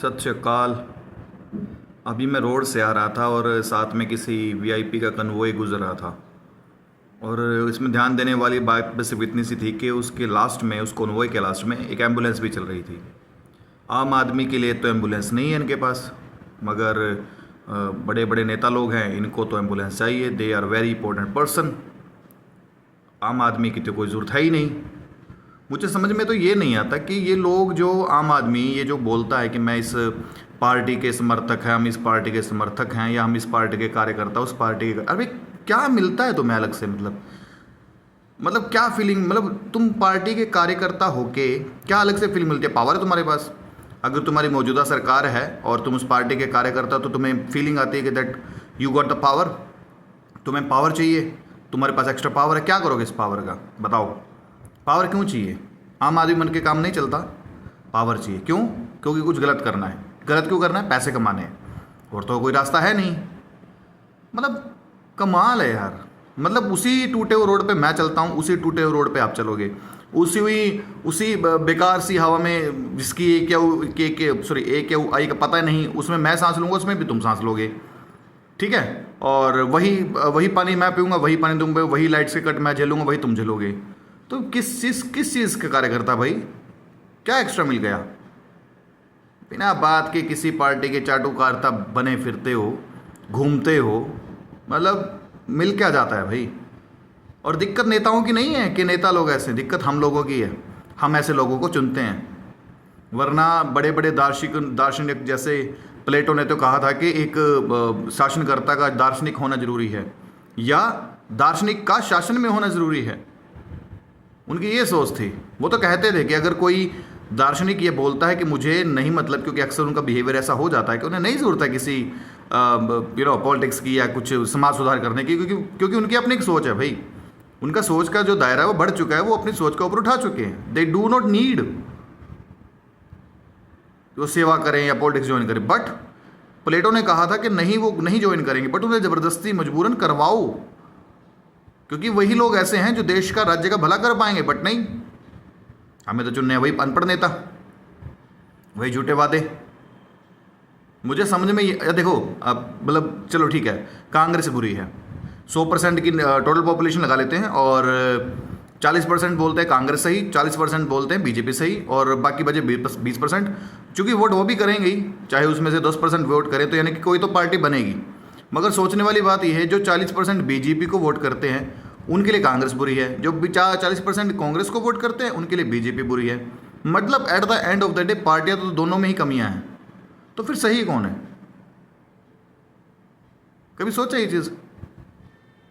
सत श्री अकाल। अभी मैं रोड से आ रहा था और साथ में किसी वीआईपी का कन्वॉय गुजर रहा था। और इसमें ध्यान देने वाली बात बस सिर्फ इतनी सी थी कि उसके लास्ट में, उस कन्वॉय के लास्ट में एक एम्बुलेंस भी चल रही थी। आम आदमी के लिए तो एम्बुलेंस नहीं है इनके पास, मगर बड़े बड़े नेता लोग हैं, इनको तो एम्बुलेंस चाहिए। They are very important person. आम आदमी की तो कोई ज़रूरत है ही नहीं। मुझे समझ में तो ये नहीं आता कि ये लोग, जो आम आदमी ये जो बोलता है कि मैं इस पार्टी के समर्थक हैं, हम इस पार्टी के समर्थक हैं, या हम इस पार्टी के कार्यकर्ता, उस पार्टी के, अरे क्या मिलता है तुम्हें अलग से? मतलब क्या फीलिंग, मतलब तुम पार्टी के कार्यकर्ता होके क्या अलग से फीलिंग मिलती है? पावर है तुम्हारे पास। अगर तुम्हारी मौजूदा सरकार है और तुम उस पार्टी के कार्यकर्ता, तो तुम्हें फीलिंग आती है कि that you got the power. तुम्हें पावर चाहिए, तुम्हारे पास एक्स्ट्रा पावर है, क्या करोगे इस पावर का? बताओ, पावर क्यों चाहिए? आम आदमी मन के काम नहीं चलता, पावर चाहिए। क्यों? क्योंकि कुछ गलत करना है। गलत क्यों करना है? पैसे कमाने हैं, और तो कोई रास्ता है नहीं। मतलब कमाल है यार। मतलब उसी टूटे हुए रोड पे मैं चलता हूँ, उसी टूटे हुए रोड पे आप चलोगे, उसी बेकार सी हवा में जिसकी एक या आई का पता नहीं, उसमें मैं सांस लूँगा, उसमें भी तुम सांस लोगे, ठीक है? और वही पानी मैं पीऊँगा, वही पानी तुम पे, वही लाइट्स के कट मैं झेलूँगा, वही तुम झेलोगे। तो किस चीज़ का कार्यकर्ता भाई? क्या एक्स्ट्रा मिल गया? बिना बात के किसी पार्टी के चाटुकारता बने फिरते हो, घूमते हो। मतलब मिल क्या जाता है भाई? और दिक्कत नेताओं की नहीं है कि नेता लोग ऐसे, दिक्कत हम लोगों की है। हम ऐसे लोगों को चुनते हैं। वरना बड़े बड़े दार्शनिक जैसे प्लेटो ने तो कहा था कि एक शासनकर्ता का दार्शनिक होना जरूरी है, या दार्शनिक का शासन में होना जरूरी है। उनकी ये सोच थी। वो तो कहते थे कि अगर कोई दार्शनिक ये बोलता है कि मुझे नहीं, मतलब क्योंकि अक्सर उनका बिहेवियर ऐसा हो जाता है कि उन्हें नहीं ज़रूरत है किसी पॉलिटिक्स की या कुछ समाज सुधार करने की, क्योंकि उनकी अपनी एक सोच है भाई। उनका सोच का जो दायरा है वो बढ़ चुका है, वो अपनी सोच का ऊपर उठा चुके हैं। दे डू नॉट नीड वो सेवा करें या पॉलिटिक्स ज्वाइन करें। बट प्लेटो ने कहा था कि नहीं, वो नहीं ज्वाइन करेंगे, बट उन्हें ज़बरदस्ती मजबूरन करवाओ, क्योंकि वही लोग ऐसे हैं जो देश का, राज्य का भला कर पाएंगे। बट नहीं, हमें तो चुनने हैं वही अनपढ़ नेता, वही झूठे वादे। मुझे समझ में ये, देखो अब मतलब चलो ठीक है, कांग्रेस बुरी है। 100% की टोटल पॉपुलेशन लगा लेते हैं, और 40% बोलते हैं कांग्रेस सही, 40% बोलते हैं बीजेपी सही, और बाकी बचे 20%। चूँकि वोट वो भी करेंगे ही, चाहे उसमें से 10% वोट करें, तो यानी कि कोई तो पार्टी बनेगी। मगर सोचने वाली बात यह है, जो 40% बीजेपी को वोट करते हैं उनके लिए कांग्रेस बुरी है, जो 40% कांग्रेस को वोट करते हैं उनके लिए बीजेपी बुरी है। मतलब at the end of the day पार्टियां तो दोनों में ही कमियां हैं। तो फिर सही कौन है? कभी सोचा ये चीज़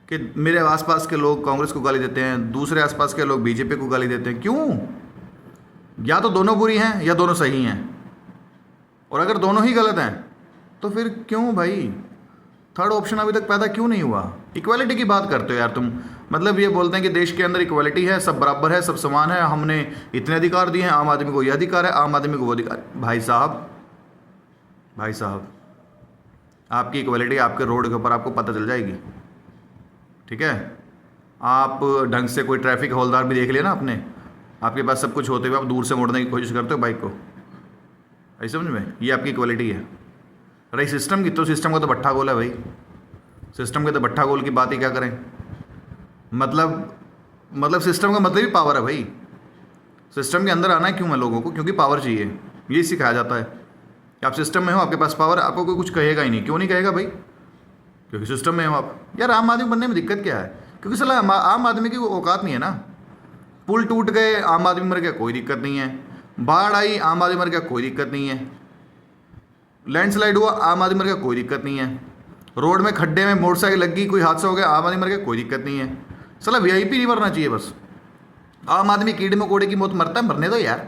कि मेरे आसपास के लोग कांग्रेस को गाली देते हैं, दूसरे आसपास के लोग बीजेपी को गाली देते हैं? क्यों? या तो दोनों बुरी हैं या दोनों सही हैं। और अगर दोनों ही गलत हैं तो फिर क्यों भाई थर्ड ऑप्शन अभी तक पैदा क्यों नहीं हुआ? इक्वालिटी की बात करते हो यार तुम। मतलब ये बोलते हैं कि देश के अंदर इक्वालिटी है, सब बराबर है, सब समान है, हमने इतने अधिकार दिए हैं, आम आदमी को ये अधिकार है, आम आदमी को वो अधिकार। भाई साहब, आपकी इक्वालिटी आपके रोड के ऊपर आपको पता चल जाएगी, ठीक है? आप ढंग से कोई ट्रैफिक हवलदार भी देख लिया ना आपने, आपके पास सब कुछ होते हुए आप दूर से मोड़ने की कोशिश करते हो बाइक को, ऐसे समझ में? ये आपकी इक्वालिटी है। रही सिस्टम की, तो सिस्टम का तो भट्ठा गोल है भाई। सिस्टम के तो भट्ठा गोल की बात ही क्या करें? मतलब सिस्टम का मतलब ही पावर है भाई। सिस्टम के अंदर आना है क्यों है लोगों को? क्योंकि पावर चाहिए। ये सिखाया जाता है कि आप सिस्टम में हो, आपके पास पावर है, आपको कोई कुछ कहेगा ही नहीं। क्यों नहीं कहेगा भाई? क्योंकि सिस्टम में हो आप। यार आम आदमी बनने में दिक्कत क्या है? क्योंकि सलाह आम आदमी की औकात नहीं है ना। पुल टूट गए, आम आदमी मर गया, कोई दिक्कत नहीं है। बाढ़ आई, आम आदमी मर गया, कोई दिक्कत नहीं है। लैंडस्लाइड हुआ, आम आदमी मर गया, कोई दिक्कत नहीं है। रोड में खड्डे में मोटरसाइकिल लग गई, कोई हादसा हो गया, आम आदमी मर गया, कोई दिक्कत नहीं है। साला वीआईपी नहीं मरना चाहिए बस। आम आदमी कीड़े मकोड़े की मौत मरता है, मरने दो यार।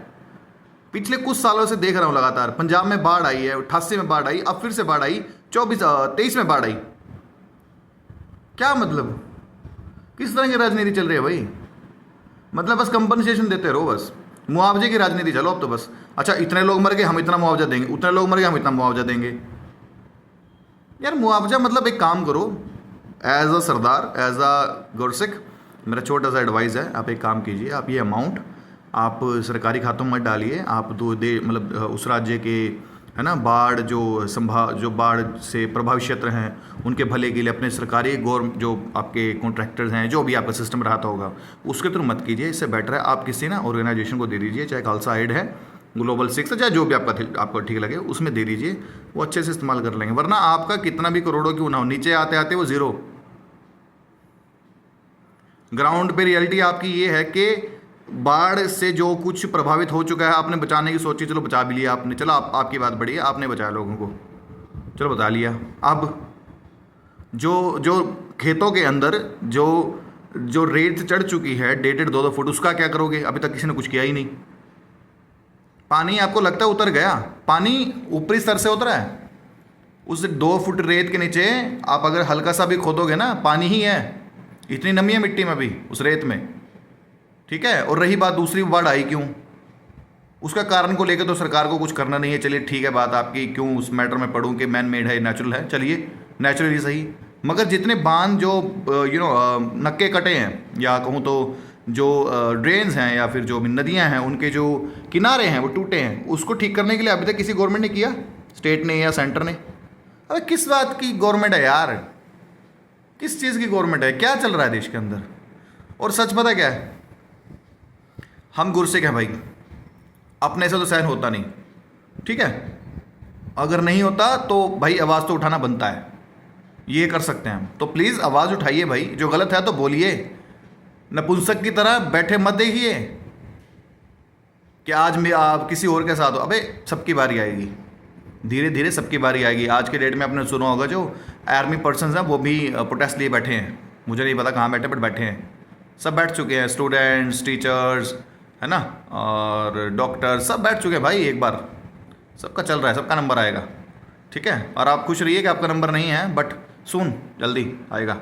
पिछले कुछ सालों से देख रहा हूँ लगातार, पंजाब में बाढ़ आई है, 88 में बाढ़ आई, अब फिर से बाढ़ आई, 23 में बाढ़ आई। क्या मतलब? किस तरह की राजनीति चल रही है भाई? मतलब बस कंपनसेशन देते रहो, बस मुआवजे की राजनीति चलो अब तो बस। अच्छा इतने लोग मर गए, हम इतना मुआवजा देंगे, उतने लोग मर गए, हम इतना मुआवजा देंगे। यार मुआवजा मतलब एक काम करो, as a Sardar, as a Gursikh, मेरा छोटा सा एडवाइस है, आप एक काम कीजिए, आप ये अमाउंट आप सरकारी खातों में डालिए, आप दो दे मतलब उस राज्य के है ना, बाढ़ जो बाढ़ से प्रभावित क्षेत्र हैं उनके भले के लिए अपने सरकारी जो आपके कॉन्ट्रैक्टर्स हैं, जो भी आपका सिस्टम रहा होगा, उसके थ्रू मत कीजिए। इससे बेटर है आप किसी ना ऑर्गेनाइजेशन को दे दीजिए, चाहे खालसा एड है, ग्लोबल 6 है, चाहे जो भी आपको ठीक लगे उसमें दे दीजिए, वो अच्छे से इस्तेमाल कर लेंगे। वरना आपका कितना भी करोड़ों क्यों ना हो, नीचे आते आते वो ज़ीरो। ग्राउंड पे रियलिटी आपकी ये है कि बाढ़ से जो कुछ प्रभावित हो चुका है, आपने बचाने की सोची, चलो बचा भी लिया आपने, चलो आपकी बात बड़ी है, आपने बचाया लोगों को, चलो बता लिया। अब जो जो खेतों के अंदर जो रेत चढ़ चुकी है 1.5-2 फुट, उसका क्या करोगे? अभी तक किसी ने कुछ किया ही नहीं। पानी आपको लगता है उतर गया, पानी ऊपरी स्तर से उतरा है। उस 2 फुट रेत के नीचे आप अगर हल्का सा भी खोदोगे ना, पानी ही है, इतनी नमी है मिट्टी में अभी उस रेत में, ठीक है। और रही बात दूसरी, बाढ़ आई क्यों, उसका कारण को लेकर तो सरकार को कुछ करना नहीं है। चलिए ठीक है, बात आपकी, क्यों उस मैटर में पढ़ूं कि मैन मेड है, नेचुरल है, चलिए नेचुरली सही। मगर जितने बांध जो नक्के कटे हैं, या कहूँ तो जो ड्रेन्स हैं या फिर जो भी नदियाँ हैं, उनके जो किनारे हैं वो टूटे हैं, उसको ठीक करने के लिए अभी तक किसी गवर्नमेंट ने किया, स्टेट ने या सेंटर ने? अरे किस बात की गवर्नमेंट है यार, किस चीज़ की गवर्नमेंट है, क्या चल रहा है देश के अंदर? और सच पता क्या है, हम गुरसिक हैं भाई, अपने से तो सहन होता नहीं, ठीक है। अगर नहीं होता तो भाई आवाज़ तो उठाना बनता है, ये कर सकते हैं हम, तो प्लीज़ आवाज़ उठाइए भाई, जो गलत है तो बोलिए। नपुंसक की तरह बैठे मत देखिए कि आज मैं आप किसी और के साथ हो। अबे सबकी बारी आएगी, धीरे धीरे सबकी बारी आएगी। आज के डेट में आपने सुना होगा जो आर्मी पर्सन्स हैं वो भी प्रोटेस्ट लिए बैठे हैं, मुझे नहीं पता कहाँ बैठे, बट बैठे हैं, सब बैठ चुके हैं, स्टूडेंट्स, टीचर्स, है ना, और डॉक्टर, सब बैठ चुके हैं भाई। एक बार सबका चल रहा है, सबका नंबर आएगा, ठीक है। और आप खुश रहिए कि आपका नंबर नहीं है, बट सुन जल्दी आएगा।